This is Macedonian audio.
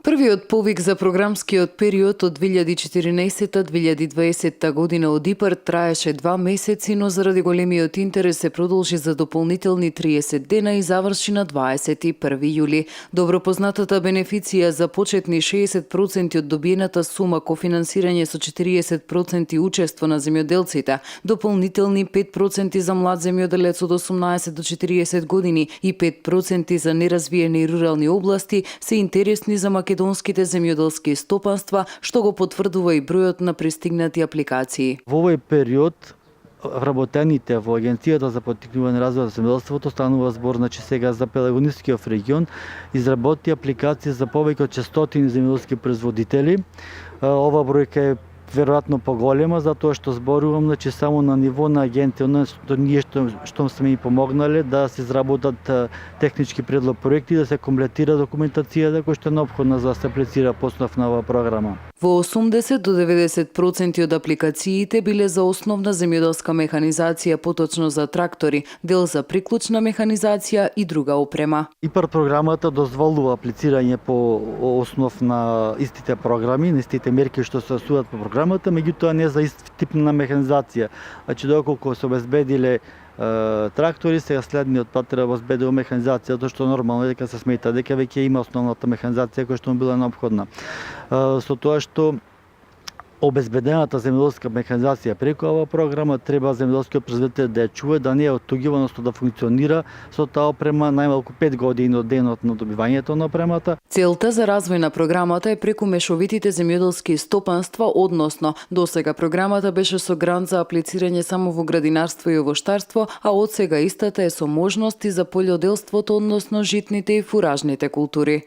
Првиот повик за програмскиот период од 2014-2020 година од ИПАР траеше 2 месеци, но заради големиот интерес се продолжи за дополнителни 30 дена и заврши на 21 јули. Добро познатата бенефиција за почетни 60% од добиената сума кофинансирање со 40% учество на земјоделците, дополнителни 5% за млад земјоделец од 18 до 40 години и 5% за неразвиени рурални области се интересни за македонските земјоделски стопанства, што го потврдува и бројот на пристигнати апликации. Во овој период вработените во Агенцијата за поттикнување на развојот на земјоделството, станува збор сега за Пелагонискиот регион, изработи апликации за повеќе од 600 земјоделски производители. Ова бројка е веројатно поголема, затоа што зборувам само на ниво на агенција, ние што сме им помогнале да се изработат технички предлог проекти, да се комплетира документацијата која што е неопходна за да се аплицира по основ на оваа програма. Во 80 до 90% од апликациите биле за основна земјоделска механизација, поточно за трактори, дел за приклучна механизација и друга опрема. ИПАР програмата дозволува аплицирање по основ на истите програми, на истите мерки што се осуват по програмата, меѓутоа не за ист тип на механизација. Значи доколку се обезбедиле трактори, сега следниот пат треба да обезбедува механизација, тоа што нормално е дека се смета дека веќе има основната механизација која што му била неопходна. Со тоа што обезбедената земјоделска механизација преку оваа програма треба земјоделскиот производител да ја чува, да не ја оттугива, односно да функционира со таа опрема најмалку 5 години од денот на добивањето на опремата. Целта за развој на програмата е преку мешовитите земјоделски стопанства, односно досега програмата беше со грант за аплицирање само во градинарство и овоштарство, а од сега истата е со можности за полјоделството, односно житните и фуражните култури.